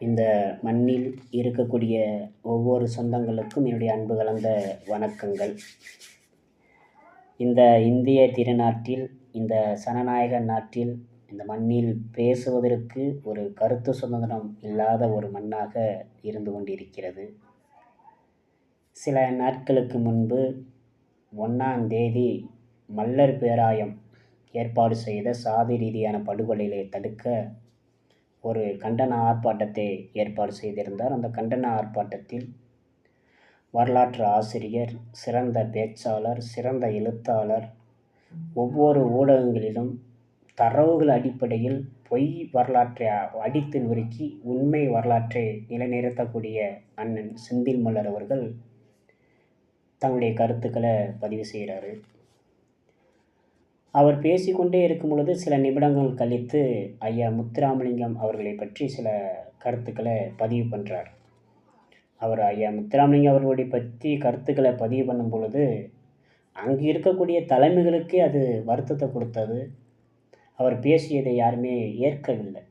இந்த மண்ணில் இருக்கக்கூடிய ஒவ்வொரு சொந்தங்களுக்கும் என்னுடைய அன்பு கலந்த வணக்கங்கள். இந்த இந்திய திருநாட்டில், இந்த சனநாயக நாட்டில், இந்த மண்ணில் பேசுவதற்கு ஒரு கருத்து சுதந்திரம் இல்லாத ஒரு மண்ணாக இருந்து கொண்டிருக்கிறது. சில நாட்களுக்கு முன்பு 1ஆம் தேதி மல்லர் பேராயம் ஏற்பாடு செய்த சாதி ரீதியான படுகொலைகளை தடுக்க ஒரு கண்டன ஆர்ப்பாட்டத்தை ஏற்பாடு செய்திருந்தார். அந்த கண்டன ஆர்ப்பாட்டத்தில் வரலாற்று ஆசிரியர், சிறந்த பேச்சாளர், சிறந்த எழுத்தாளர், ஒவ்வொரு ஊடகங்களிலும் தரவுகள் அடிப்படையில் பொய் வரலாற்றை அடித்து நொறுக்கி உண்மை வரலாற்றை நிலைநிறுத்தக்கூடிய அண்ணன் செந்தில் மல்லர் அவர்கள் தன்னுடைய கருத்துக்களை பதிவு செய்கிறாரு. அவர் பேசிக்கொண்டே இருக்கும் பொழுது சில நிமிடங்கள் கழித்து ஐயா முத்துராமலிங்கம் அவர்களை பற்றி சில கருத்துக்களை பதிவு பண்ணுறார். அவர் ஐயா முத்துராமலிங்கம் அவர்களுடைய பற்றி கருத்துக்களை பதிவு பண்ணும் பொழுது அங்கே இருக்கக்கூடிய தலைமைகளுக்கே அது வருத்தத்தை கொடுத்தது. அவர் பேசியதை யாருமே ஏற்கவில்லை.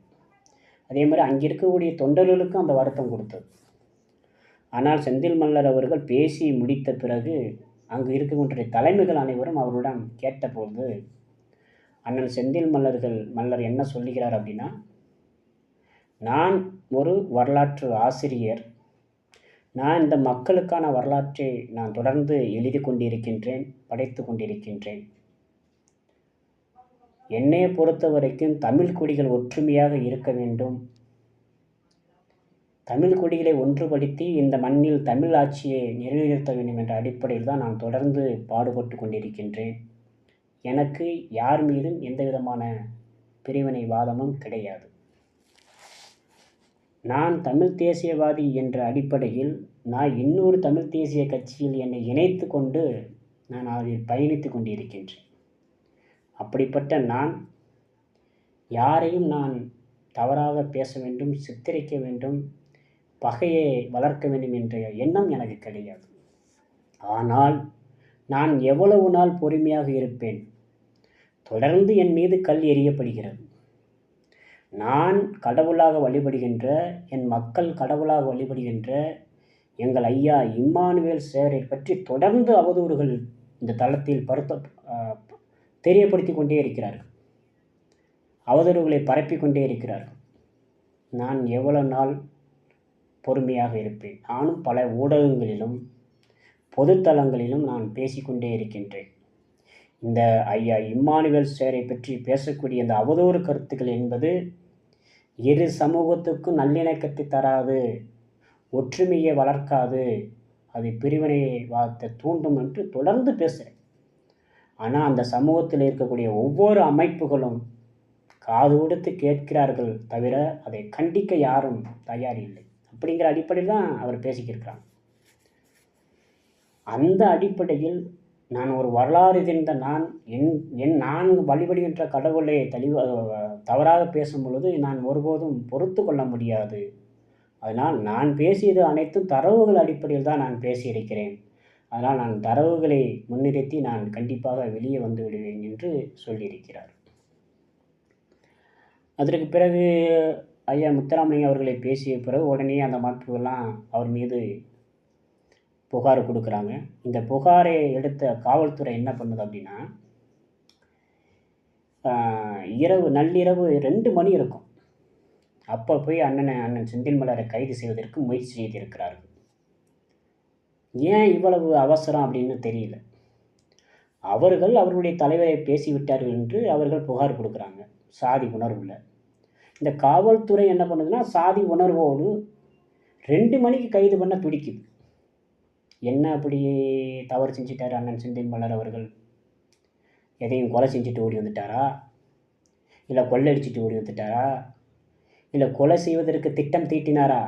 அதே மாதிரி அங்கே இருக்கக்கூடிய தொண்டர்களுக்கும் அந்த வருத்தம் கொடுத்தது. ஆனால் செந்தில் மல்லர் அவர்கள் பேசி முடித்த பிறகு அங்கு இருக்கக்கூடிய தலைமைகள் அனைவரும் அவரிடம் கேட்டபோது அண்ணன் செந்தில் மல்லர் என்ன சொல்லுகிறார் அப்படின்னா, நான் ஒரு வரலாற்று ஆசிரியர், நான் இந்த மக்களுக்கான வரலாற்றை நான் தொடர்ந்து எழுதி கொண்டிருக்கின்றேன், படைத்து கொண்டிருக்கின்றேன். என்னை பொறுத்த வரைக்கும் தமிழ் குடிகள் ஒற்றுமையாக இருக்க வேண்டும், தமிழ் குடிகளை ஒன்றுபடுத்தி இந்த மண்ணில் தமிழ் ஆட்சியை நிலைநிறுத்த வேண்டும் என்ற அடிப்படையில் தான் நான் தொடர்ந்து பாடுபட்டு கொண்டிருக்கின்றேன். எனக்கு யார் மீதும் எந்த விதமான பிரிவினை வாதமும் கிடையாது. நான் தமிழ் தேசியவாதி என்ற அடிப்படையில் நான் இன்னொரு தமிழ் தேசிய கட்சியில் என்னை இணைத்து கொண்டு நான் அதில் பயணித்து கொண்டிருக்கின்றேன். அப்படிப்பட்ட நான் யாரையும் நான் தவறாக பேச வேண்டும், சித்தரிக்க வேண்டும், பகையை வளர்க்க வேண்டும் என்ற எண்ணம் எனக்கு கிடையாது. ஆனால் நான் எவ்வளவு நாள் பொறுமையாக இருப்பேன்? தொடர்ந்து என் மீது கல் எறியப்படுகிறது. நான் கடவுளாக வழிபடுகின்ற, என் மக்கள் கடவுளாக வழிபடுகின்ற எங்கள் ஐயா இம்மானுவேல் சேகரை பற்றி தொடர்ந்து அவதூறுகள் இந்த தளத்தில் தெரியப்படுத்தி கொண்டே இருக்கிறார்கள். அவதூறுகளை பரப்பி கொண்டே இருக்கிறார்கள். நான் எவ்வளவு நாள் பொறுமையாக இருப்பேன்? நானும் பல ஊடகங்களிலும் பொதுத்தளங்களிலும் நான் பேசிக்கொண்டே இருக்கின்றேன். இந்த ஐயா இம்மானுவேல் சேகரை பற்றி பேசக்கூடிய இந்த அவதூறு கருத்துக்கள் என்பது இரு சமூகத்துக்கும் நல்லிணக்கத்தை தராது, ஒற்றுமையை வளர்க்காது, அது பிரிவினைவாதத்தை தூண்டும் என்று தொடர்ந்து பேசுகிறேன். ஆனால் அந்த சமூகத்தில் இருக்கக்கூடிய ஒவ்வொரு அமைப்புகளும் காது கொடுத்து கேட்கிறார்கள் தவிர அதை கண்டிக்க யாரும் தயார் இல்லை. அப்படிங்கிற அடிப்படையில் தான் அவர் பேசிக்கிருக்கிறாங்க. அந்த அடிப்படையில் நான் ஒரு வரலாறு தெரிந்த நான் வழிபடுகின்ற கடவுளை தவறாக பேசும் பொழுது நான் ஒருபோதும் பொறுத்து கொள்ள முடியாது. அதனால் நான் பேசியது அனைத்தும் தரவுகள் அடிப்படையில் தான் நான் பேசியிருக்கிறேன். அதனால் நான் தரவுகளை முன்னிறுத்தி நான் கண்டிப்பாக வெளியே வந்து விடுவேன் என்று சொல்லியிருக்கிறார். அதற்கு பிறகு ஐயா முத்துராமலிங்கம் அவர்களை பேசிய பிறகு உடனே அந்த மக்கள்லாம் அவர் மீது புகார் கொடுக்குறாங்க. இந்த புகாரை எடுத்த காவல்துறை என்ன பண்ணுது அப்படின்னா, நள்ளிரவு 2 மணி இருக்கும். அப்போ போய் அண்ணன் செந்தில் மல்லரை கைது செய்வதற்கு முயற்சி செய்திருக்கிறார்கள். ஏன் இவ்வளவு அவசரம் அப்படின்னு தெரியல. அவர்களுடைய தலைவரை பேசிவிட்டார்கள் என்று அவர்கள் புகார் கொடுக்குறாங்க, சாதி உணர்வுல. இந்த காவல்துறை என்ன பண்ணுதுன்னா, சாதி உணர்வோடு 2 மணிக்கு கைது பண்ண துடிக்குது. என்ன அப்படி தவறு செஞ்சிட்டார் அண்ணன் செந்தில் மல்லர் அவர்கள்? எதையும் கொலை செஞ்சுட்டு ஓடி வந்துட்டாரா? இல்லை கொள்ளடிச்சிட்டு ஓடி வந்துட்டாரா? இல்லை கொலை செய்வதற்கு திட்டம் தீட்டினாரா?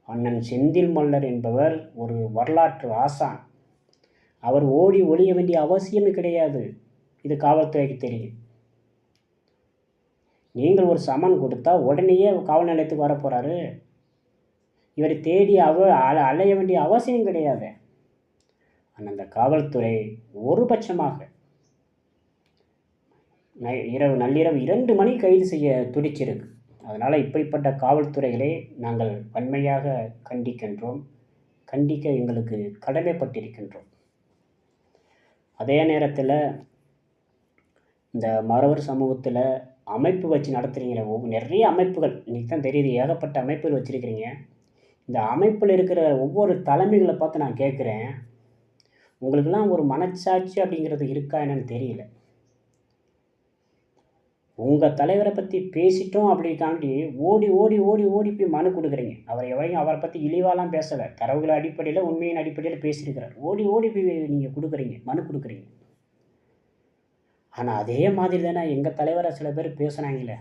அண்ணன் செந்தில் மல்லர் என்பவர் ஒரு வரலாற்று ஆசான். அவர் ஓடி ஒளிய வேண்டிய அவசியமே கிடையாது. இது காவல்துறைக்கு தெரியும். நீங்கள் ஒரு சமன் கொடுத்தா உடனேயே காவல் நிலையத்துக்கு வரப்போகிறாரு. இவரை தேடி அலைய வேண்டிய அவசியம் கிடையாது. ஆனால் அந்த காவல்துறை ஒரு பட்சமாக நள்ளிரவு 2 மணி கைது செய்ய துடிச்சிருக்கு. அதனால் இப்படிப்பட்ட காவல்துறைகளை நாங்கள் வன்மையாக கண்டிக்கின்றோம். கண்டிக்க எங்களுக்கு கடமைப்பட்டிருக்கின்றோம். அதே நேரத்தில் இந்த மறவர் சமூகத்தில் அமைப்பு வச்சு நடத்துகிறீங்களே, நிறைய அமைப்புகள் இன்றைக்கி தான் தெரியுது, ஏகப்பட்ட அமைப்புகள் வச்சுருக்கிறீங்க. இந்த அமைப்பில் இருக்கிற ஒவ்வொரு தலைமைகளை பார்த்து நான் கேட்குறேன், உங்களுக்கெல்லாம் ஒரு மனச்சாட்சி அப்படிங்கிறது இருக்கா என்னன்னு தெரியல. உங்கள் தலைவரை பற்றி பேசிட்டோம் அப்படிக்காண்டி ஓடி ஓடி ஓடி ஓடி போய் மனு கொடுக்குறீங்க. அவரை பற்றி இழிவாலாம் பேசலை, தரவுகள் அடிப்படையில் உண்மையின் அடிப்படையில் பேசியிருக்கிறார். ஓடி ஓடி போய் நீங்கள் கொடுக்குறீங்க, மனு கொடுக்குறீங்க. ஆனால் அதே மாதிரி தானே எங்கள் தலைவரை சில பேர் பேசுனாங்களே,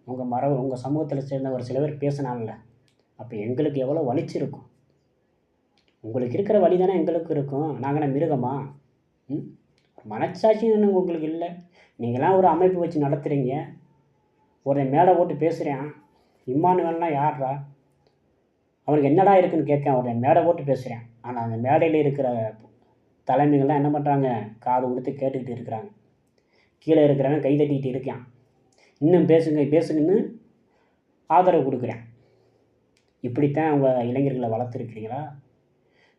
உங்கள் சமூகத்தில் சேர்ந்த ஒரு சில பேர் பேசுனாங்களே, அப்போ எங்களுக்கு எவ்வளோ வலிச்சிருக்கும். உங்களுக்கு இருக்கிற வழி தானே எங்களுக்கு இருக்கும். நாங்கள் என்ன மிருகமா? மனச்சாட்சின்னு உங்களுக்கு இல்லை. நீங்களாம் ஒரு அமைப்பு வச்சு நடத்துகிறீங்க. ஒருத்தன் மேடை போட்டு பேசுகிறேன், இம்மானுவேல்னால் யார்ரா, அவனுக்கு என்னடா இருக்குன்னு கேட்கேன். ஒருத்தன் மேடை போட்டு பேசுகிறேன். ஆனால் அந்த மேடையில் இருக்கிற தலைமைகள்லாம் என்ன பண்ணுறாங்க, காது கொடுத்து கேட்டுக்கிட்டு இருக்கிறாங்க. கீழே இருக்கிறவன் கை தட்டிக்கிட்டு இருக்கான், இன்னும் பேசுங்க பேசுங்கன்னு ஆதரவு கொடுக்குறேன். இப்படித்தான் உங்கள் இளைஞர்களை வளர்த்துருக்கிறீங்களா?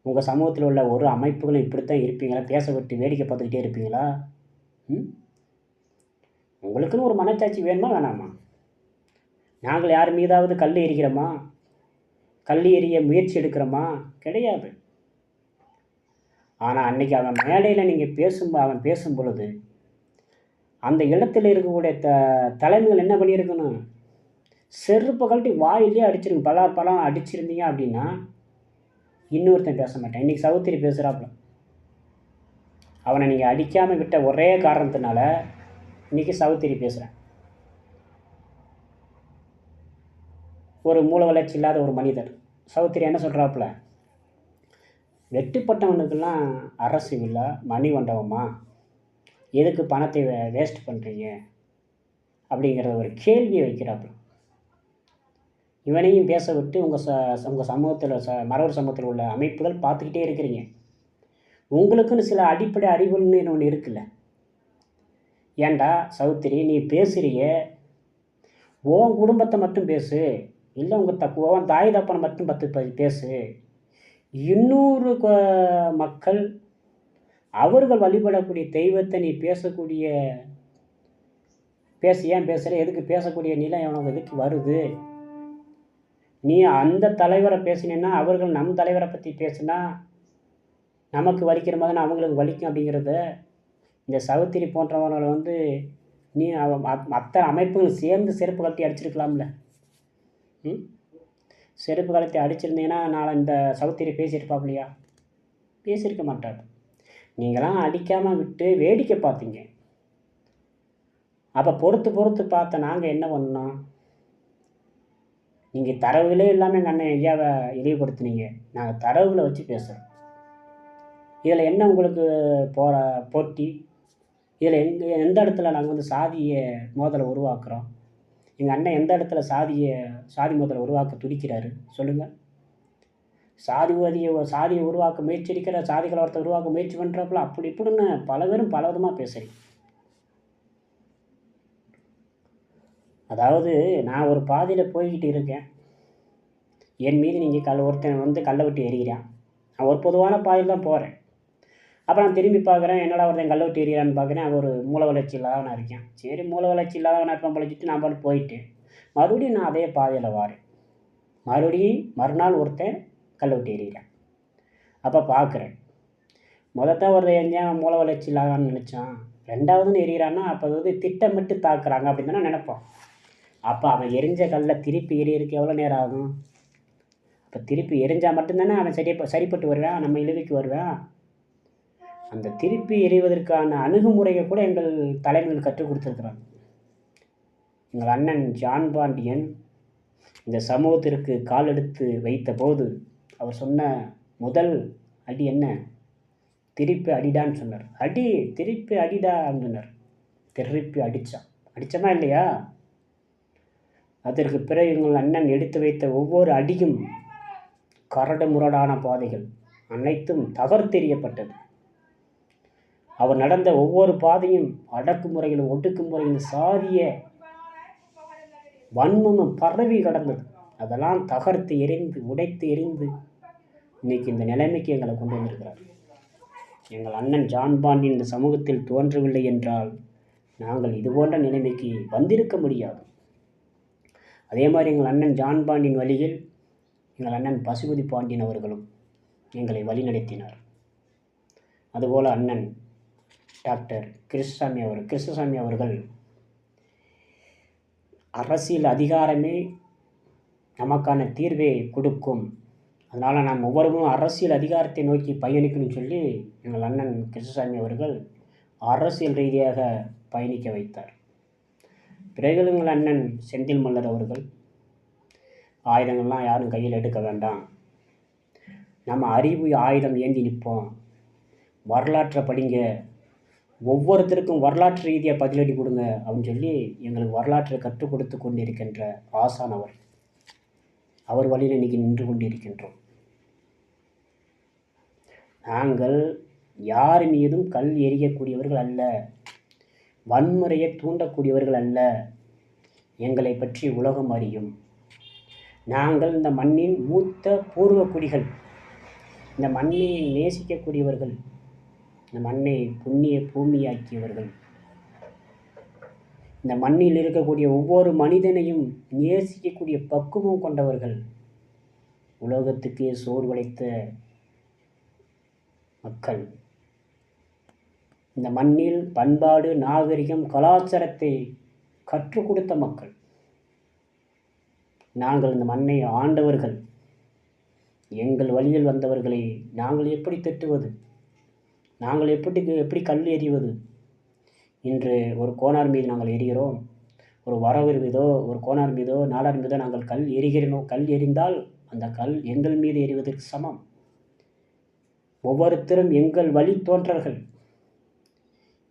உங்கள் சமூகத்தில் உள்ள ஒரு அமைப்புகளும் இப்படித்தான் இருப்பீங்களா? பேச விட்டு வேடிக்கை பார்த்துக்கிட்டே இருப்பீங்களா? உங்களுக்குன்னு ஒரு மனச்சாட்சி வேணுமா வேணாமா? நாங்கள் யார் மீதாவது கல் எறிகிறோமா? கல் எறிய முயற்சி எடுக்கிறோமா? கிடையாது. ஆனால் அன்றைக்கி அவன் மேடையில் நீங்கள் அவன் பேசும் பொழுது அந்த இடத்துல இருக்கக்கூடிய தலைமைகள் என்ன பண்ணியிருக்கணும், செருப்பை கழட்டி வாயிலே அடிச்சிருக்கு. பலம் அடிச்சிருந்தீங்க அப்படின்னா இன்னொருத்தன் பேச மாட்டேன். இன்றைக்கி சௌத்திரி பேசுகிறாப்புல, அவனை நீங்கள் அடிக்காமல் விட்ட ஒரே காரணத்தினால இன்றைக்கி சௌத்திரி பேசுகிறேன். ஒரு மூல வளர்ச்சி இல்லாத ஒரு மனிதர் சௌத்திரி என்ன சொல்கிறாப்புல, வெட்டுப்பட்டவனுக்கெல்லாம் அரசு விழா மணிமண்டபமா, எதுக்கு பணத்தை வேஸ்ட் பண்ணுறீங்க அப்படிங்கிற ஒரு கேள்வியை வைக்கிறாப்புல. இவனையும் பேச விட்டு உங்கள் சமூகத்தில் மறவர் சமூகத்தில் உள்ள அமைப்புகள் பார்த்துக்கிட்டே இருக்கிறீங்க. உங்களுக்குன்னு சில அடிப்படை அறிவுன்னு ஒன்று இருக்குல்ல. ஏண்டா சௌத்திரி, நீ பேசுகிறிய உன் குடும்பத்தை மட்டும் பேசு, இல்லை உன் தாய் தப்பனை மட்டும் பேசு. இன்னொரு மக்கள் அவர்கள் வழிபடக்கூடிய தெய்வத்தை நீ ஏன் பேசுகிற, எதுக்கு பேசக்கூடிய நிலை உனக்கு எதுக்கு வருது? நீ அந்த தலைவரை பேசினேன்னா அவர்கள் நம் தலைவரை பற்றி பேசுனா நமக்கு வலிக்கிற மாதிரி அவங்களுக்கு வலிக்கும். அப்படிங்கிறத இந்த சௌத்திரி போன்றவர்களை நீ மற்ற அமைப்புகள் சேர்ந்து செருப்பு கழட்டி அடிச்சிருக்கலாம்ல. செருப்பு கழட்டி அடிச்சிருந்தீங்கன்னா நாளை இந்த சௌத்திரி பேசியிருப்பாப்லையா? பேசியிருக்க மாட்டார். நீங்களாம் அடிக்காமல் விட்டு வேடிக்கை பார்த்தீங்க. அப்போ பொறுத்து பார்த்த நாங்கள் என்ன பண்ணோம்? நீங்கள் தரவுகளே இல்லாமல் எங்கள் அண்ணன் ஐயாவை இழிவுபடுத்துனீங்க. நாங்கள் தரவுகளை வச்சு பேசுகிறோம். இதில் என்ன உங்களுக்கு போட்டி? இதில் எந்த இடத்துல நாங்கள் சாதிய மோதலை உருவாக்குறோம்? எங்கள் அண்ணன் எந்த இடத்துல சாதி மோதலை உருவாக்க துடிக்கிறாரு சொல்லுங்கள்? சாதியை உருவாக்க முயற்சி இருக்கிற, சாதிகளை ஒருத்தர் உருவாக்க முயற்சி பண்ணுறப்பல அப்படி இப்படின்னு பல பேரும் பல விதமாக பேசுகிறீங்க. அதாவது நான் ஒரு பாதையில் போய்கிட்டு இருக்கேன், என் மீது நீங்கள் ஒருத்தன் கல்லை விட்டு எறிகிறான். நான் ஒரு பொதுவான பாதையில் தான் போகிறேன். அப்போ நான் திரும்பி பார்க்குறேன், என்னடா ஒருத்தன் கல்லை விட்டு எறிகிறான்னு பார்க்குறேன். அவன் ஒரு மூல வளர்ச்சி இல்லாதவனாக இருக்கேன். சரி, மூல வளர்ச்சி இல்லாதவனாக இருப்பான் பழச்சிட்டு நான் பாட்டு போயிட்டு மறுபடியும் நான் அதே பாதையில் வாரேன். மறுபடியும் மறுநாள் ஒருத்தன் கல்லை விட்டு எறிகிறான். அப்போ பார்க்குறேன், முதல்தான் ஒரு எங்கேயும் மூல வளர்ச்சி இல்லாதான்னு நினச்சான், ரெண்டாவதுன்னு எறிகிறான்னா அப்போ திட்டமிட்டு தாக்குறாங்க அப்படின்னு தானே நினைப்போம். அப்போ அவன் எரிஞ்ச கல்லை திருப்பி எறியறதுக்கு எவ்வளோ நேரம் ஆகும்? அப்போ திருப்பி எரிஞ்சால் மட்டும்தானே அவன் சரிப்பட்டு வருவான், நம்ம இழுவிக்கு வருவான். அந்த திருப்பி எறிவதற்கான அணுகுமுறையை கூட எங்கள் தலைமைகள் கற்றுக் கொடுத்துருக்குறாங்க. எங்கள் அண்ணன் ஜான் பாண்டியன் இந்த சமூகத்திற்கு கால் எடுத்து வைத்த போது அவர் சொன்ன முதல் அடி என்ன? திருப்பி அடிடான்னு சொன்னார். திருப்பி அடிடா சொன்னார். திருப்பி அடித்தமா இல்லையா? அதற்கு பிறகு எங்கள் அண்ணன் எடுத்து வைத்த ஒவ்வொரு அடியும் கரடு முரடான பாதைகள் அனைத்தும் தகர்த்தெறியப்பட்டது. அவர் நடந்த ஒவ்வொரு பாதையும் அடக்குமுறைகளும் ஒடுக்குமுறைகளும் சாதிய வன்மமும் பரவி கடந்தது. அதெல்லாம் தகர்த்து எரிந்து உடைத்து எரிந்து இன்னைக்கு இந்த நிலைமைக்கு எங்களை கொண்டு வந்திருக்கிறார். எங்கள் அண்ணன் ஜான் பாண்டியன் இந்த சமூகத்தில் தோன்றவில்லை என்றால் நாங்கள் இது போன்ற நிலைமைக்கு வந்திருக்க முடியாது. அதே மாதிரி எங்கள் அண்ணன் ஜான் பாண்டியன் வழியில் எங்கள் அண்ணன் பசுபதி பாண்டியன் அவர்களும் எங்களை வழிநடத்தினார். அதுபோல் அண்ணன் டாக்டர் கிருஷ்ணசாமி அவர்கள் அரசியல் அதிகாரமே நமக்கான தீர்வை கொடுக்கும், அதனால் நாம் ஒவ்வொருவரும் அரசியல் அதிகாரத்தை நோக்கி பயணிக்கணும்னு சொல்லி எங்கள் அண்ணன் கிருஷ்ணசாமி அவர்கள் அரசியல் ரீதியாக பயணிக்க வைத்தார். பிறகு எங்கள் அண்ணன் செந்தில் மல்லர் அவர்கள் ஆயுதங்கள்லாம் யாரும் கையில் எடுக்க வேண்டாம், நம்ம அறிவு ஆயுதம் ஏந்தி நிற்போம், வரலாற்றை படிங்க, ஒவ்வொருத்தருக்கும் வரலாற்று ரீதியாக பதிலடி கொடுங்க அப்படின்னு சொல்லி எங்களுக்கு வரலாற்றை கற்றுக் கொடுத்து கொண்டிருக்கின்ற ஆசான் அவர் வழியில் இன்றைக்கி நின்று கொண்டிருக்கின்றோம். நாங்கள் யார் மீதும் கல் எறியக்கூடியவர்கள் அல்ல, வன்முறையை தூண்டக்கூடியவர்கள் அல்ல. எங்களை பற்றி உலகம் அறியும். நாங்கள் இந்த மண்ணின் மூத்த பூர்வ குடிகள், இந்த மண்ணை நேசிக்கக்கூடியவர்கள், இந்த மண்ணை புண்ணிய பூமியாக்கியவர்கள், இந்த மண்ணில் இருக்கக்கூடிய ஒவ்வொரு மனிதனையும் நேசிக்கக்கூடிய பக்குவம் கொண்டவர்கள், உலகத்துக்கு சோர்வடைத்த மக்கள், இந்த மண்ணில் பண்பாடு, நாகரிகம், கலாச்சாரத்தை கற்றுக் கொடுத்த மக்கள். நாங்கள் இந்த மண்ணை ஆண்டவர்கள். எங்கள் வழியில் வந்தவர்களை நாங்கள் எப்படி திட்டுவது, நாங்கள் எப்படி கல் எறிவது? இன்று ஒரு கோனார் மீது நாங்கள் எரிகிறோம், ஒரு வரவர் மீதோ ஒரு கோனார் மீதோ நாடார் மீதோ நாங்கள் கல் எறிகிறோம். கல் எறிந்தால் அந்த கல் எங்கள் மீது எறிவதற்கு சமம். ஒவ்வொருத்தரும் எங்கள் வழி தோன்றர்கள்,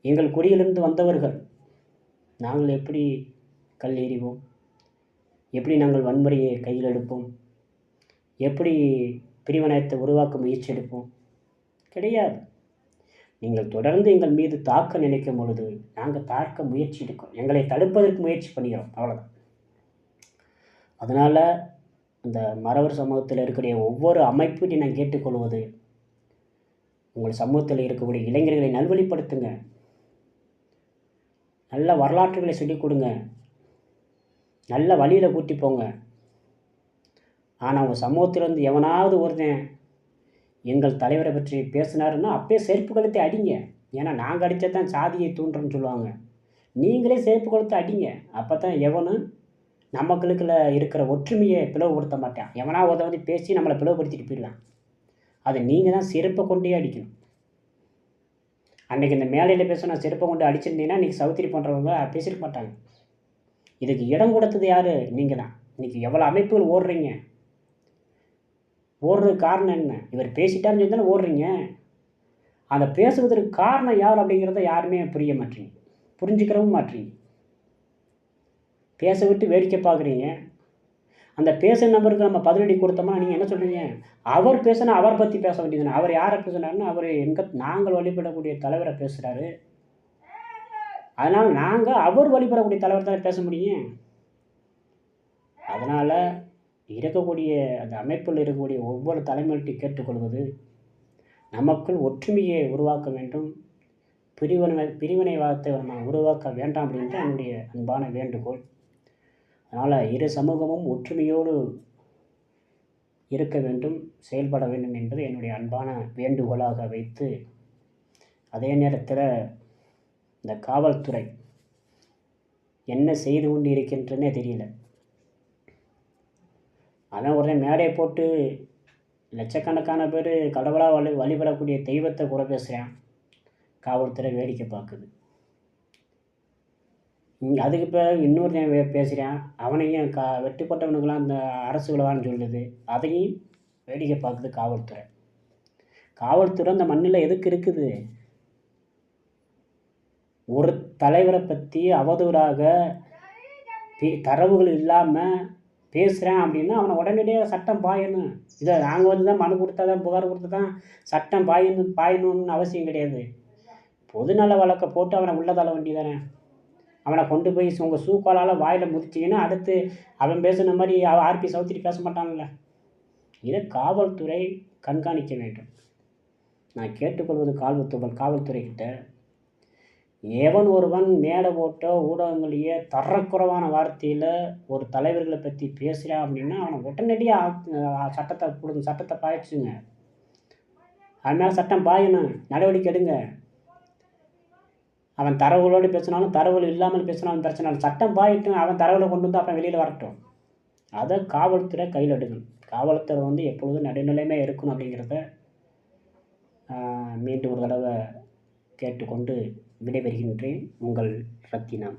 எங்கள் குடியிலிருந்து வந்தவர்கள். நாங்கள் எப்படி கல் எறிவோம்? எப்படி நாங்கள் வன்முறையை கையில் எடுப்போம்? எப்படி பிரிவினையத்தை உருவாக்க முயற்சி எடுப்போம்? கிடையாது. நீங்கள் தொடர்ந்து எங்கள் மீது தாக்க நினைக்கும் பொழுது நாங்கள் தாக்க முயற்சி எடுக்கிறோம், எங்களை தடுப்பதற்கு முயற்சி பண்ணுகிறோம், அவ்வளோதான். அதனால் இந்த மறவர் சமூகத்தில் இருக்கக்கூடிய ஒவ்வொரு அமைப்பையும் நான் கேட்டுக்கொள்வது, உங்கள் சமூகத்தில் இருக்கக்கூடிய இளைஞர்களை நல்வழிப்படுத்துங்க, நல்ல வரலாற்றுகளை சொல்லிக் கொடுங்க, நல்ல வழியில் கூட்டி போங்க. ஆனால் உங்கள் சமூகத்திலேருந்து எவனாவது ஒருத்தன் எங்கள் தலைவரை பற்றி பேசினாருன்னா அப்பயே செருப்பு கழுத்தை அடிங்க. ஏன்னா நாங்கள் அடித்தா தான் சாதியை தூண்டுறோன்னு சொல்லுவாங்க. நீங்களே செருப்பு கழுத்தை அடிங்க. அப்போ தான் எவனும் நமக்களுக்குள்ள இருக்கிற ஒற்றுமையை பிளவுபடுத்த மாட்டான். எவனா வந்து பேசி நம்மளை பிளவுபடுத்திட்டு போயிடுவான். அதை நீங்கள் தான் செருப்பை கொண்டே அடிக்கணும். அன்றைக்கி இந்த மேலையில் பேச நான் செருப்பை கொண்டு அடிச்சிருந்தீங்கன்னா இன்றைக்கி சவுத்திரி பண்ணுறவங்க பேசியிருக்க மாட்டாங்க. இதுக்கு இடம் கொடுத்தது யார்? நீங்கள் தான். இன்றைக்கி எவ்வளோ அமைப்புகள் ஓடுறீங்க, ஓடுறதுக்கு காரணம் என்ன? இவர் பேசிட்டாருன்னு சொல்லி தானே ஓடுறீங்க. அந்த பேசுவதற்கு காரணம் யார் அப்படிங்கிறத யாருமே புரிய மாட்டீங்க, புரிஞ்சுக்கிறவும் மாட்டீங்க. பேச விட்டு வேடிக்கை பார்க்குறீங்க. அந்த பேசுகிற நபருக்கு நம்ம பதிலடி கொடுத்தோம்னா நீங்கள் என்ன சொல்கிறீங்க? அவர் பேசுனா அவரை பற்றி பேச வேண்டியதுன்னு. அவர் யாரை பேசுனாருன்னா அவர் நாங்கள் வழிபடக்கூடிய தலைவரை பேசுகிறாரு. அதனால் நாங்கள் அவர் வழிபடக்கூடிய தலைவர் தான் பேச முடியும். அதனால் இருக்கக்கூடிய அந்த அமைப்பில் இருக்கக்கூடிய ஒவ்வொரு தலைமையிட்டையும் கேட்டுக்கொள்வது, நமக்குள் ஒற்றுமையை உருவாக்க வேண்டும், பிரிவினைவாதத்தை நம்ம உருவாக்க வேண்டாம் அப்படின்ட்டு என்னுடைய அன்பான வேண்டுகோள். அதனால் இரு சமூகமும் ஒற்றுமையோடு இருக்க வேண்டும், செயல்பட வேண்டும் என்பது என்னுடைய அன்பான வேண்டுகோளாக வைத்து, அதே நேரத்தில் இந்த காவல்துறை என்ன செய்து கொண்டு இருக்கின்றனே தெரியல. அதான் உடனே மேடையை போட்டு லட்சக்கணக்கான பேர் கடவுளாக வழிபடக்கூடிய தெய்வத்தை குறை பேசுகிறான். காவல்துறை வேடிக்கை பார்க்குது. அதுக்கு பிறகு இன்னொரு பேசுகிறான், அவனையும் வெட்டுப்பட்டவனுக்கெல்லாம் இந்த அரசு விழான்னு சொல்லுது, அதையும் வேடிக்கை பார்க்குது காவல்துறை. காவல்துறை அந்த மண்ணில் எதுக்கு இருக்குது? ஒரு தலைவரை பற்றி அவதூறாக தரவுகள் இல்லாமல் பேசுகிறேன் அப்படின்னா அவனை உடனடியாக சட்டம் பாயணும். இதை நாங்கள் வந்து தான் மனு கொடுத்தா தான், புகார் கொடுத்தா தான் சட்டம் பாயணும்னு அவசியம் கிடையாது. பொதுநல வழக்கை போட்டு அவனை உள்ள தள்ள வேண்டியதானே. அவனை கொண்டு போய் உங்கள் சூக்காலால் வாயில் முதிச்சிங்கன்னா அடுத்து அவன் பேசுன மாதிரி ஆர்பி சௌத்ரி பேச மாட்டான்ல. இதை காவல்துறை கண்காணிக்க வேண்டும். நான் கேட்டுக்கொள்வது காவல்துறைக்கிட்ட, எவன் ஒருவன் மேடை போட்டோ ஊடகங்களையே தரக்குறைவான வார்த்தையில் ஒரு தலைவர்களை பற்றி பேசுகிறான் அப்படின்னா அவனை உடனடியாக சட்டத்தை பாய்ச்சுங்க. அவன் மேலே சட்டம் பாயணும், நடவடிக்கை எடுங்க. அவன் தரவுகளோடு பேசினாலும் தரவுகள் இல்லாமல் பேசினாலும் பிரச்சனை இல்லை, சட்டம் பாயிட்டும். அவன் தரவுகளை கொண்டு வந்து அப்புறம் வெளியில் வரட்டும். அதை காவல்துறை கையில் எடுக்கணும். காவல்துறை எப்பொழுதும் நடுநிலைமையாக இருக்கணும் அப்படிங்கிறத மீண்டும் ஒரு தடவை கேட்டுக்கொண்டு விடைபெறுகின்றேன். உங்கள் ரத்தினம்.